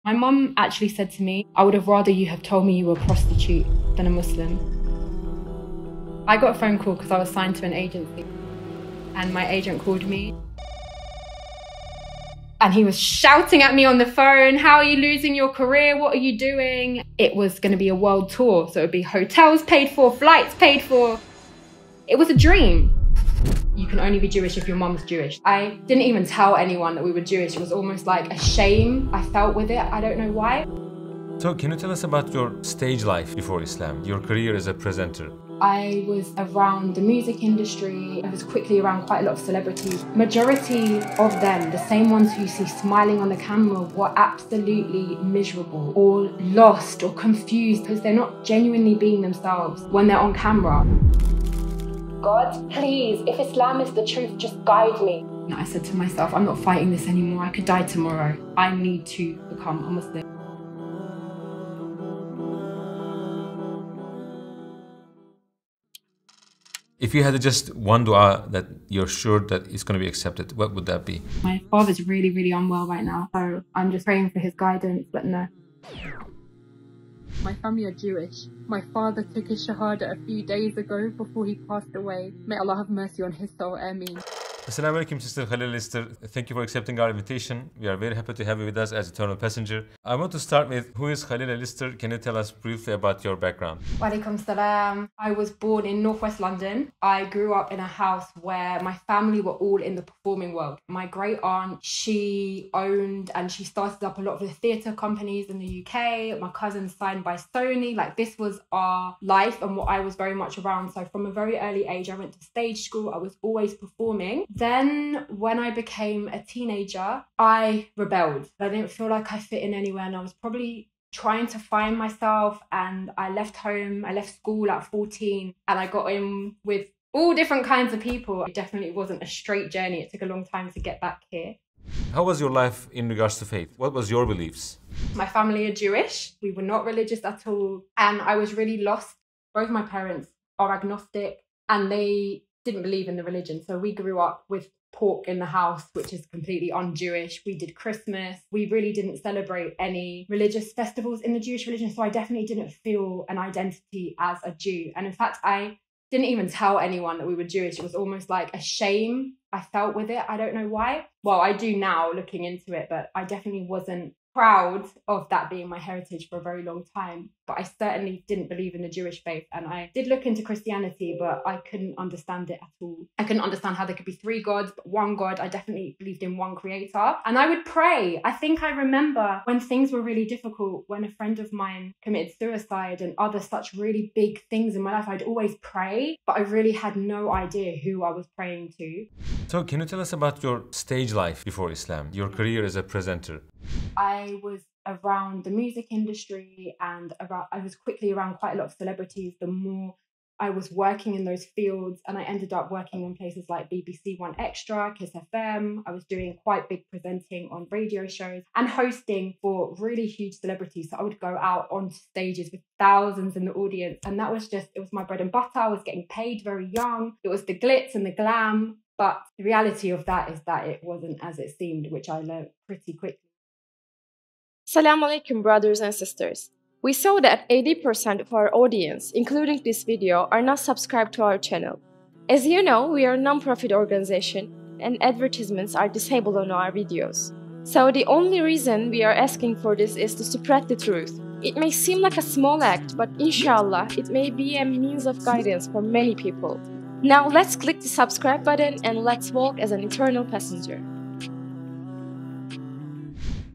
My mum actually said to me, I would have rather you have told me you were a prostitute than a Muslim. I got a phone call because I was signed to an agency and my agent called me and he was shouting at me on the phone, how are you losing your career? What are you doing? It was going to be a world tour. So it would be hotels paid for, flights paid for. It was a dream. You can only be Jewish if your mum's Jewish. I didn't even tell anyone that we were Jewish. It was almost like a shame I felt with it. I don't know why. So can you tell us about your stage life before Islam, your career as a presenter? I was around the music industry. I was quickly around quite a lot of celebrities. Majority of them, the same ones who you see smiling on the camera, were absolutely miserable or lost or confused because they're not genuinely being themselves when they're on camera. God, please, if Islam is the truth, just guide me. I said to myself, I'm not fighting this anymore. I could die tomorrow. I need to become a Muslim. If you had just one dua that you're sure that it's going to be accepted, what would that be? My father's really, really unwell right now, so I'm just praying for his guidance, but no. My family are Jewish. My father took his shahada a few days ago before he passed away. May Allah have mercy on his soul, Ameen. Assalamu alaikum, Sister Khalil Lister. Thank you for accepting our invitation. We are very happy to have you with us as Eternal Passenger. I want to start with, who is Khalil Lister? Can you tell us briefly about your background? Walaikum salam. I was born in northwest London. I grew up in a house where my family were all in the performing world. My great aunt, she owned and she started up a lot of the theatre companies in the UK. My cousin signed by Sony. Like, this was our life and what I was very much around. So from a very early age, I went to stage school. I was always performing. Then when I became a teenager, I rebelled. I didn't feel like I fit in anywhere and I was probably trying to find myself, and I left home, I left school at 14 and I got in with all different kinds of people. It definitely wasn't a straight journey. It took a long time to get back here. How was your life in regards to faith? What was your beliefs? My family are Jewish. We were not religious at all. And I was really lost. Both my parents are agnostic and they didn't believe in the religion. So we grew up with pork in the house, which is completely un-Jewish. We did Christmas. We really didn't celebrate any religious festivals in the Jewish religion. So I definitely didn't feel an identity as a Jew. And in fact, I didn't even tell anyone that we were Jewish. It was almost like a shame I felt with it. I don't know why. Well, I do now looking into it, but I definitely wasn't proud of that being my heritage for a very long time. But I certainly didn't believe in the Jewish faith. And I did look into Christianity, but I couldn't understand it at all. I couldn't understand how there could be three gods, but one God. I definitely believed in one creator. And I would pray. I think I remember when things were really difficult, when a friend of mine committed suicide and other such really big things in my life, I'd always pray, but I really had no idea who I was praying to. So can you tell us about your stage life before Islam, your career as a presenter? I was around the music industry and I was quickly around quite a lot of celebrities. The more I was working in those fields, and I ended up working on places like BBC One Extra, Kiss FM. I was doing quite big presenting on radio shows and hosting for really huge celebrities. So I would go out on stages with thousands in the audience, and that was just, it was my bread and butter. I was getting paid very young. It was the glitz and the glam. But the reality of that is that it wasn't as it seemed, which I learned pretty quickly. Assalamu alaikum, brothers and sisters. We saw that 80% of our audience, including this video, are not subscribed to our channel. As you know, we are a non-profit organization and advertisements are disabled on our videos. So the only reason we are asking for this is to spread the truth. It may seem like a small act, but inshallah, it may be a means of guidance for many people. Now let's click the subscribe button and let's walk as an eternal passenger.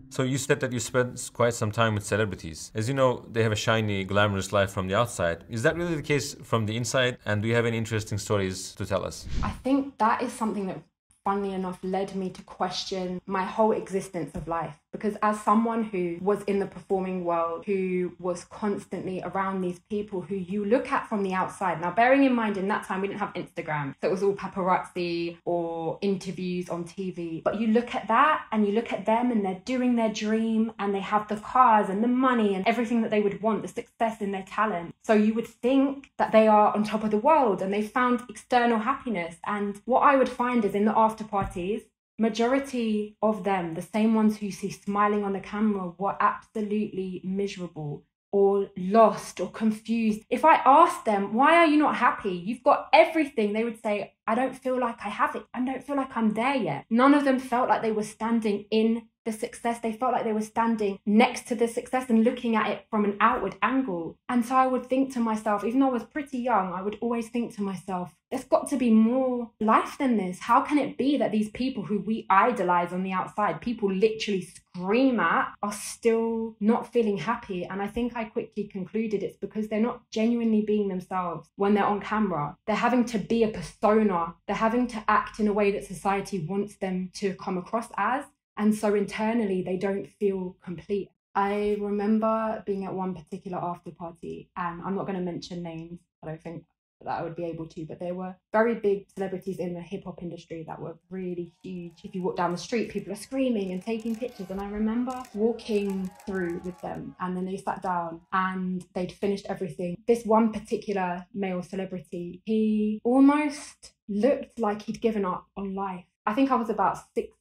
So you said that you spent quite some time with celebrities. As you know, they have a shiny, glamorous life from the outside. Is that really the case from the inside? And do you have any interesting stories to tell us? I think that is something that, funnily enough, led me to question my whole existence of life. Because as someone who was in the performing world, who was constantly around these people who you look at from the outside. Now, bearing in mind, in that time, we didn't have Instagram. So it was all paparazzi or interviews on TV. But you look at that and you look at them and they're doing their dream and they have the cars and the money and everything that they would want, the success in their talent. So you would think that they are on top of the world and they found external happiness. And what I would find is in the after parties, majority of them, the same ones who you see smiling on the camera, were absolutely miserable or lost or confused. If I asked them, why are you not happy? You've got everything. They would say, I don't feel like I have it. I don't feel like I'm there yet. None of them felt like they were standing in the success. They felt like they were standing next to the success and looking at it from an outward angle. And so I would think to myself, even though I was pretty young, I would always think to myself, there's got to be more life than this. How can it be that these people who we idolize on the outside, people literally scream at, are still not feeling happy? And I think I quickly concluded it's because they're not genuinely being themselves when they're on camera. They're having to be a persona. They're having to act in a way that society wants them to come across as. And so internally, they don't feel complete. I remember being at one particular after party, and I'm not going to mention names. I don't think that I would be able to, but there were very big celebrities in the hip hop industry that were really huge. If you walk down the street, people are screaming and taking pictures. And I remember walking through with them, and then they sat down and they'd finished everything. This one particular male celebrity, he almost looked like he'd given up on life. I think I was about 16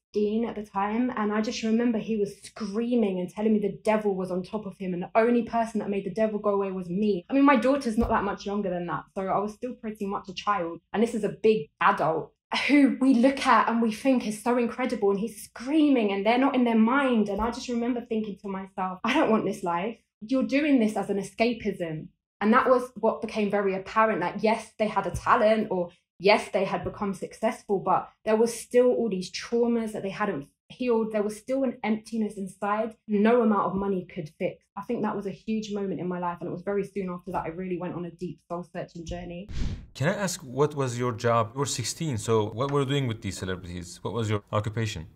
at the time, and I just remember he was screaming and telling me the devil was on top of him, and the only person that made the devil go away was me. I mean, my daughter's not that much younger than that, so I was still pretty much a child, and this is a big adult who we look at and we think is so incredible, and he's screaming and they're not in their mind. And I just remember thinking to myself, I don't want this life. You're doing this as an escapism. And that was what became very apparent, that yes, they had a talent, or yes, they had become successful, but there was still all these traumas that they hadn't healed. There was still an emptiness inside no amount of money could fix. I think that was a huge moment in my life, and it was very soon after that I really went on a deep soul-searching journey. Can I ask, what was your job? You were 16, so what were you doing with these celebrities? What was your occupation?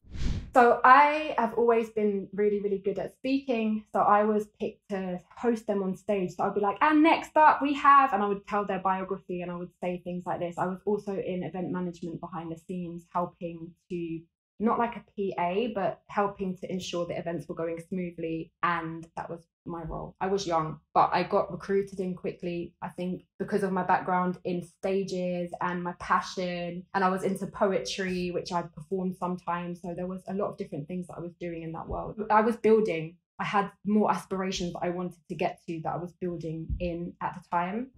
So I have always been really, really good at speaking. So I was picked to host them on stage. So I'd be like, and next up we have, and I would tell their biography and I would say things like this. I was also in event management behind the scenes, helping to, not like a PA, but helping to ensure the events were going smoothly. And that was my role. I was young, but I got recruited in quickly, I think because of my background in stages and my passion. And I was into poetry, which I performed sometimes. So there was a lot of different things that I was doing in that world. I was building. I had more aspirations that I wanted to get to, that I was building in at the time.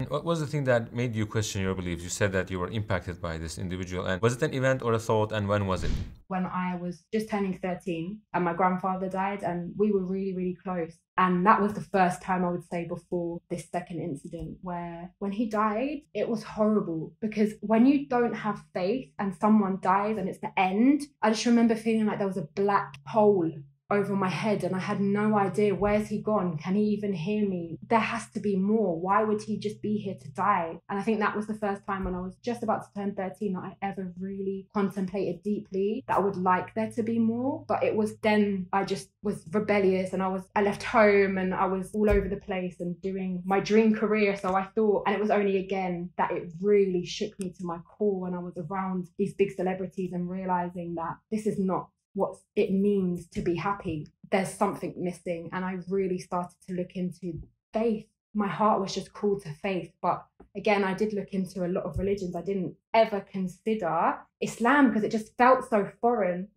What was the thing that made you question your beliefs? You said that you were impacted by this individual. And was it an event or a thought, and when was it? When I was just turning 13 and my grandfather died, and we were really, really close. And that was the first time, I would say, before this second incident, where when he died, it was horrible, because when you don't have faith and someone dies and it's the end, I just remember feeling like there was a black hole over my head, and I had no idea, where's he gone? Can he even hear me? There has to be more. Why would he just be here to die? And I think that was the first time, when I was just about to turn 13, that I ever really contemplated deeply that I would like there to be more. But it was then I just was rebellious, and I left home, and I was all over the place and doing my dream career. So I thought, and it was only again that it really shook me to my core when I was around these big celebrities and realizing that this is not what it means to be happy. There's something missing. And I really started to look into faith. My heart was just called to faith. But again, I did look into a lot of religions. I didn't ever consider Islam because it just felt so foreign.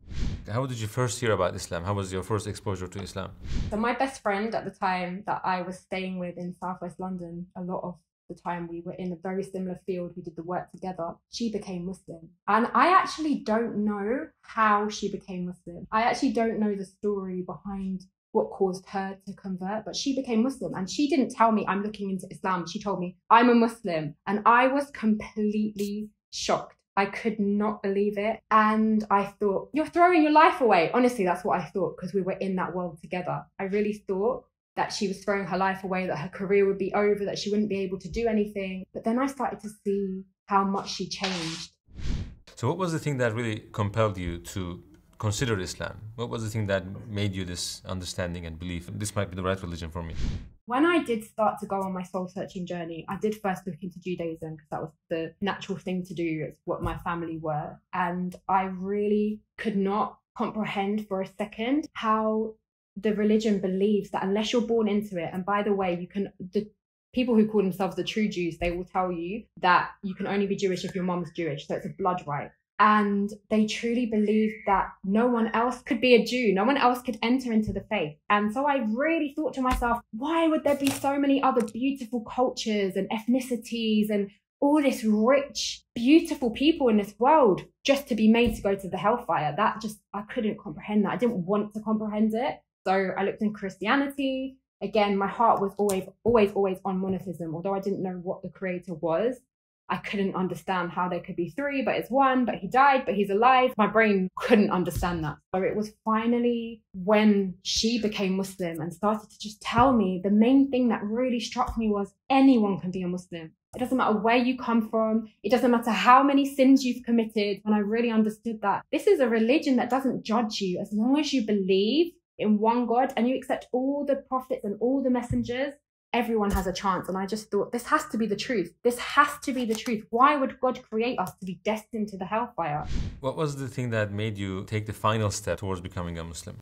How did you first hear about Islam? How was your first exposure to Islam? So my best friend at the time that I was staying with in Southwest London, a lot of the time we were in a very similar field, we did the work together, she became Muslim. And I actually don't know how she became Muslim. I actually don't know the story behind what caused her to convert, but she became Muslim. And she didn't tell me I'm looking into Islam. She told me I'm a Muslim. And I was completely shocked. I could not believe it. And I thought, you're throwing your life away. Honestly, that's what I thought, because we were in that world together. I really thought that she was throwing her life away, that her career would be over, that she wouldn't be able to do anything. But then I started to see how much she changed. So what was the thing that really compelled you to consider Islam? What was the thing that made you this understanding and belief, this might be the right religion for me? When I did start to go on my soul-searching journey, I did first look into Judaism, because that was the natural thing to do. It's what my family were. And I really could not comprehend for a second how the religion believes that unless you're born into it, and by the way, the people who call themselves the true Jews, they will tell you that you can only be Jewish if your mum's Jewish. So it's a blood right. And they truly believed that no one else could be a Jew, no one else could enter into the faith. And so I really thought to myself, why would there be so many other beautiful cultures and ethnicities and all this rich, beautiful people in this world just to be made to go to the hellfire? I couldn't comprehend that. I didn't want to comprehend it. So I looked in Christianity. Again, my heart was always on monotheism. Although I didn't know what the creator was, I couldn't understand how there could be three, but it's one, but he died, but he's alive. My brain couldn't understand that. So it was finally when she became Muslim and started to just tell me, the main thing that really struck me was anyone can be a Muslim. It doesn't matter where you come from. It doesn't matter how many sins you've committed. And I really understood that this is a religion that doesn't judge you. As long as you believe in one God and you accept all the prophets and all the messengers, everyone has a chance. And I just thought, this has to be the truth. This has to be the truth. Why would God create us to be destined to the hellfire? What was the thing that made you take the final step towards becoming a Muslim?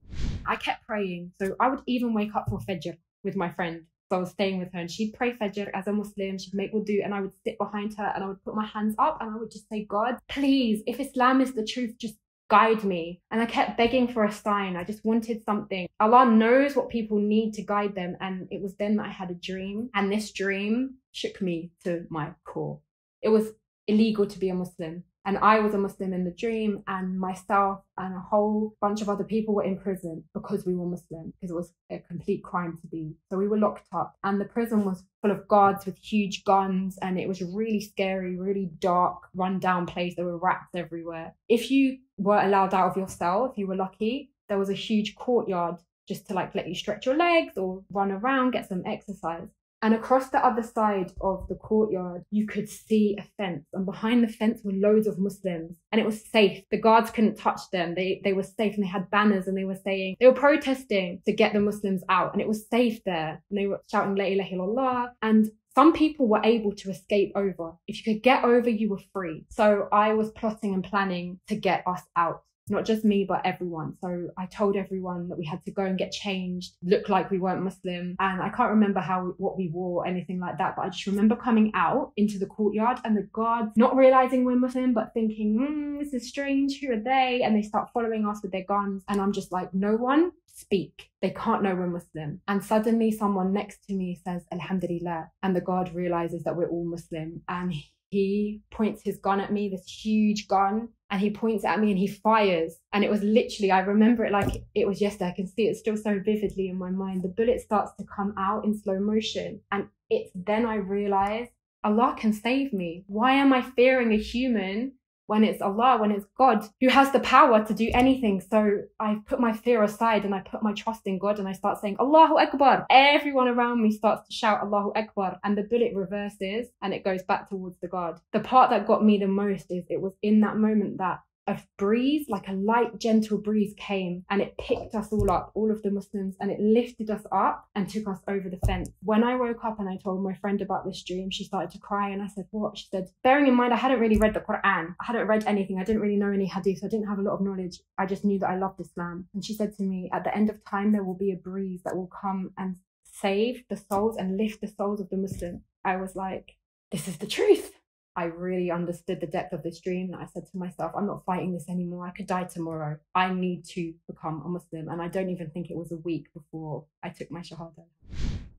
I kept praying. So I would even wake up for Fajr with my friend. So I was staying with her and she'd pray Fajr as a Muslim. She'd make wudu and I would sit behind her and I would put my hands up and I would just say, God, please, if Islam is the truth, just guide me. And I kept begging for a sign. I just wanted something. Allah knows what people need to guide them. And it was then that I had a dream. And this dream shook me to my core. It was illegal to be a Muslim. And I was a Muslim in the dream, and myself and a whole bunch of other people were in prison because we were Muslim, because it was a complete crime to be. So we were locked up and the prison was full of guards with huge guns, and it was really scary, really dark, run down place. There were rats everywhere. If you were allowed out of your cell, if you were lucky, there was a huge courtyard just to let you stretch your legs or run around, get some exercise. And across the other side of the courtyard, you could see a fence. And behind the fence were loads of Muslims. And it was safe. The guards couldn't touch them. They were safe. And they had banners and they were protesting to get the Muslims out. And it was safe there. And they were shouting, La ilaha illallah. And some people were able to escape over. If you could get over, you were free. So I was plotting and planning to get us out. Not just me, but everyone. So I told everyone that we had to go and get changed, look like we weren't Muslim. And I can't remember what we wore or anything like that. But I just remember coming out into the courtyard and the guards not realizing we're Muslim, but thinking, this is strange. Who are they? And they start following us with their guns. And I'm just like, no one speak. They can't know we're Muslim. And suddenly someone next to me says, Alhamdulillah. And the guard realizes that we're all Muslim. And he points his gun at me, this huge gun, and he points at me and he fires. And it was literally, I remember it like it was yesterday. I can see it still so vividly in my mind. The bullet starts to come out in slow motion. And it's then I realize Allah can save me. Why am I fearing a human when it's Allah, when it's God who has the power to do anything? So I put my fear aside and I put my trust in God and I start saying, Allahu Akbar. Everyone around me starts to shout Allahu Akbar, and the bullet reverses and it goes back towards the guard. The part that got me the most is it was in that moment that a breeze, like a light, gentle breeze came and it picked us all up, all of the Muslims, and it lifted us up and took us over the fence. When I woke up and I told my friend about this dream, she started to cry and I said, what? She said, bearing in mind, I hadn't really read the Quran. I hadn't read anything. I didn't really know any hadith. I didn't have a lot of knowledge. I just knew that I loved Islam. And she said to me, at the end of time, there will be a breeze that will come and save the souls and lift the souls of the Muslims. I was like, this is the truth. I really understood the depth of this dream. I said to myself, I'm not fighting this anymore. I could die tomorrow. I need to become a Muslim. And I don't even think it was a week before I took my Shahada.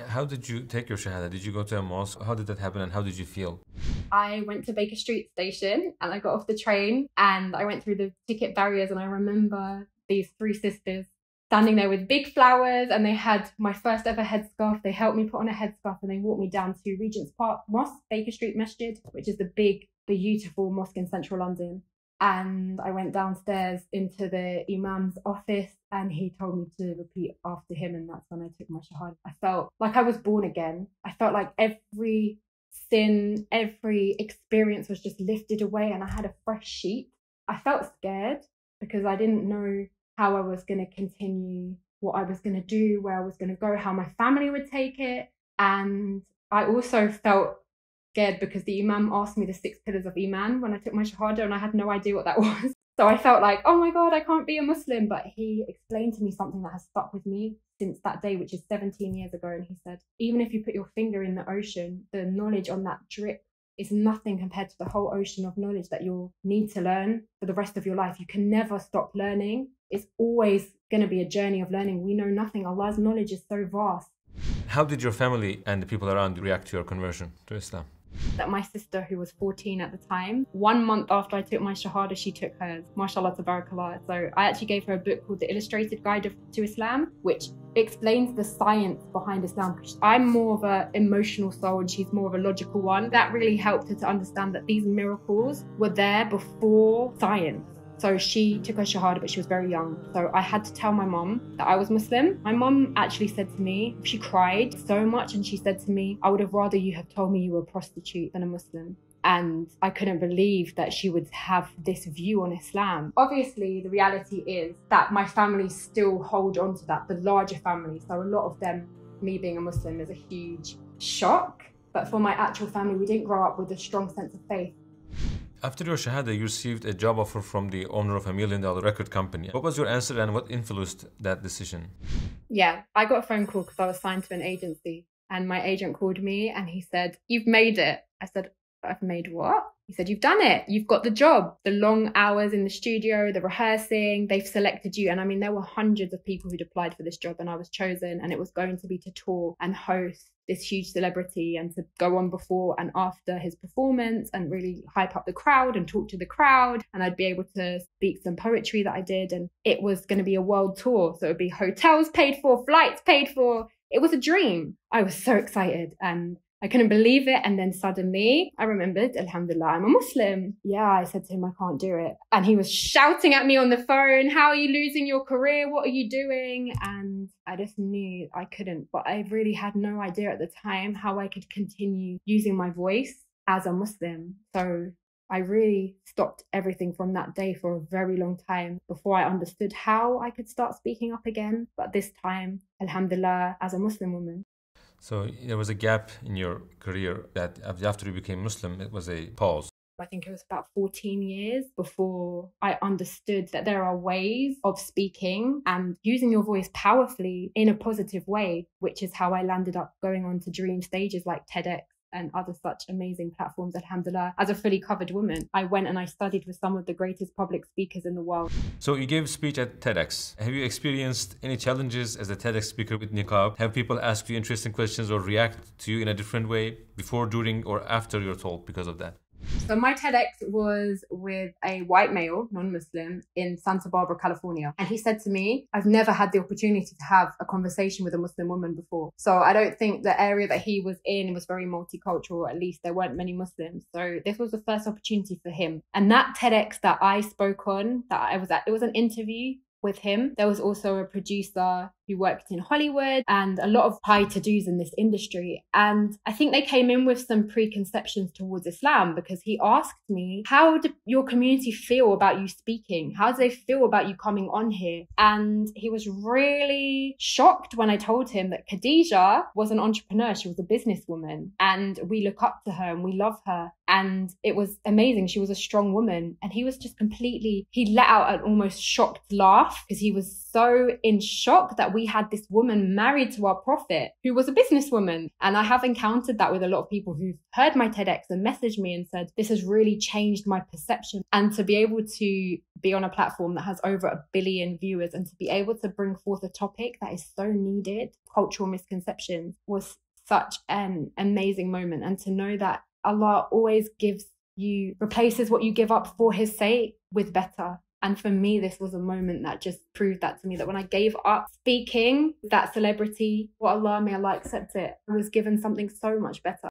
How did you take your Shahada? Did you go to a mosque? How did that happen and how did you feel? I went to Baker Street Station and I got off the train and I went through the ticket barriers, and I remember these three sisters standing there with big flowers, and they had my first ever headscarf. They helped me put on a headscarf and they walked me down to Regent's Park Mosque, Baker Street Masjid, which is the big, beautiful mosque in central London. And I went downstairs into the Imam's office and he told me to repeat after him, and that's when I took my Shahada. I felt like I was born again. I felt like every sin, every experience was just lifted away and I had a fresh sheet. I felt scared because I didn't know how I was going to continue, what I was going to do, where I was going to go, how my family would take it. And I also felt scared because the Imam asked me the 6 pillars of Iman when I took my Shahada, and I had no idea what that was. So I felt like, oh my God, I can't be a Muslim. But he explained to me something that has stuck with me since that day, which is 17 years ago. And he said, even if you put your finger in the ocean, the knowledge on that drip is nothing compared to the whole ocean of knowledge that you'll need to learn for the rest of your life. You can never stop learning. It's always going to be a journey of learning. We know nothing. Allah's knowledge is so vast. How did your family and the people around you react to your conversion to Islam? That my sister, who was 14 at the time, 1 month after I took my Shahada, she took hers. MashaAllah, tabarakallah. So I actually gave her a book called The Illustrated Guide to Islam, which explains the science behind Islam. I'm more of an emotional soul and she's more of a logical one. That really helped her to understand that these miracles were there before science. So she took her Shahada, but she was very young. So I had to tell my mom that I was Muslim. My mom actually said to me, she cried so much and she said to me, I would have rather you have told me you were a prostitute than a Muslim. And I couldn't believe that she would have this view on Islam. Obviously, the reality is that my family still hold on to that, the larger family. So a lot of them, me being a Muslim is a huge shock. But for my actual family, we didn't grow up with a strong sense of faith. After your Shahada, you received a job offer from the owner of $1 million record company. What was your answer and what influenced that decision? Yeah, I got a phone call because I was signed to an agency and my agent called me and he said, "You've made it." I said, "I've made what?" He said, "You've done it. You've got the job. The long hours in the studio, the rehearsing, they've selected you." And I mean, there were hundreds of people who'd applied for this job and I was chosen, and it was going to be to tour and host this huge celebrity and to go on before and after his performance and really hype up the crowd and talk to the crowd. And I'd be able to speak some poetry that I did. And it was going to be a world tour. So it would be hotels paid for, flights paid for. It was a dream. I was so excited and I couldn't believe it. And then suddenly I remembered, Alhamdulillah, I'm a Muslim. Yeah, I said to him, I can't do it. And he was shouting at me on the phone, "How are you losing your career? What are you doing?" And I just knew I couldn't. But I really had no idea at the time how I could continue using my voice as a Muslim. So I really stopped everything from that day for a very long time before I understood how I could start speaking up again. But this time, Alhamdulillah, as a Muslim woman. So there was a gap in your career that after you became Muslim, it was a pause. I think it was about 14 years before I understood that there are ways of speaking and using your voice powerfully in a positive way, which is how I landed up going on to dream stages like TEDx and other such amazing platforms, alhamdulillah. As a fully covered woman, I went and I studied with some of the greatest public speakers in the world. So you gave a speech at TEDx. Have you experienced any challenges as a TEDx speaker with niqab? Have people ask you interesting questions or react to you in a different way before, during, or after your talk because of that? So my TEDx was with a white male, non-Muslim, in Santa Barbara, California. And he said to me, "I've never had the opportunity to have a conversation with a Muslim woman before." So I don't think the area that he was in was very multicultural, at least there weren't many Muslims. So this was the first opportunity for him. And that TEDx that I spoke on, that I was at, it was an interview with him. There was also a producer who worked in Hollywood and a lot of high to-dos in this industry. And I think they came in with some preconceptions towards Islam because he asked me, "How do your community feel about you speaking? How do they feel about you coming on here?" And he was really shocked when I told him that Khadija was an entrepreneur. She was a businesswoman and we look up to her and we love her. And it was amazing. She was a strong woman. And he was just completely, he let out an almost shocked laugh because he was so in shock that we had this woman married to our prophet who was a businesswoman. And I have encountered that with a lot of people who've heard my TEDx and messaged me and said, "This has really changed my perception." And to be able to be on a platform that has over 1 billion viewers and to be able to bring forth a topic that is so needed, cultural misconceptions, was such an amazing moment. And to know that Allah always replaces what you give up for his sake with better. And for me, this was a moment that just proved that to me, that when I gave up speaking, that celebrity, may Allah accept it, I was given something so much better.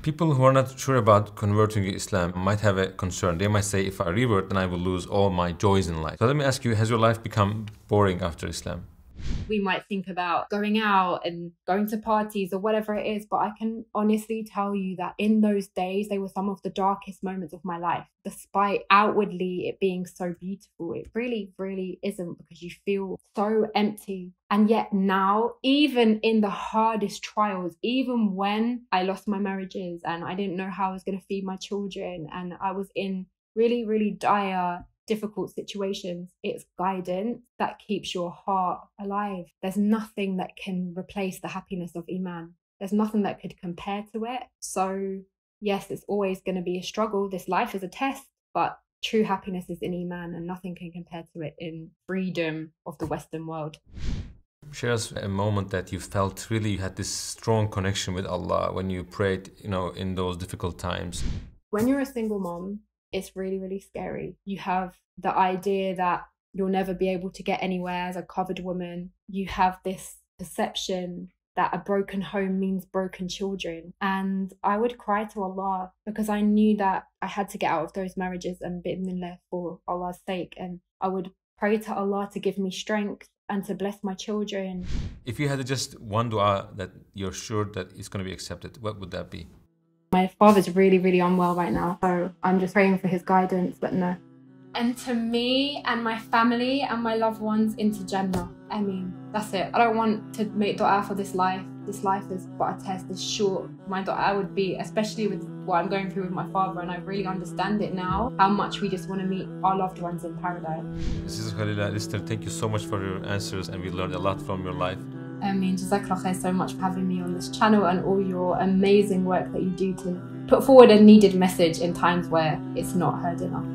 People who are not sure about converting to Islam might have a concern. They might say, if I revert, then I will lose all my joys in life. So let me ask you, has your life become boring after Islam? We might think about going out and going to parties or whatever it is, but I can honestly tell you that in those days, they were some of the darkest moments of my life. Despite outwardly it being so beautiful, it really, really isn't, because you feel so empty. And yet now, even in the hardest trials, even when I lost my marriages and I didn't know how I was going to feed my children and I was in really, really dire difficult situations, it's guidance that keeps your heart alive. There's nothing that can replace the happiness of Iman. There's nothing that could compare to it. So yes, it's always going to be a struggle. This life is a test, but true happiness is in Iman, and nothing can compare to it in freedom of the Western world. Share us a moment that you felt really you had this strong connection with Allah when you prayed, in those difficult times. When you're a single mom, it's really, really scary. You have the idea that you'll never be able to get anywhere as a covered woman. You have this perception that a broken home means broken children. And I would cry to Allah because I knew that I had to get out of those marriages and bi'idhnillah for Allah's sake. And I would pray to Allah to give me strength and to bless my children. If you had just one dua that you're sure that it's going to be accepted, what would that be? My father's really, really unwell right now, so I'm just praying for his guidance, but no. And to me and my family and my loved ones into Jannah. I mean, that's it. I don't want to make dua for this life. This life is but a test, it's short. My dua would be, especially with what I'm going through with my father, and I really understand it now, how much we just want to meet our loved ones in paradise. This is Khalila. Lister, thank you so much for your answers, and we learned a lot from your life. I mean, Jazakallah khair so much for having me on this channel and all your amazing work that you do to put forward a needed message in times where it's not heard enough.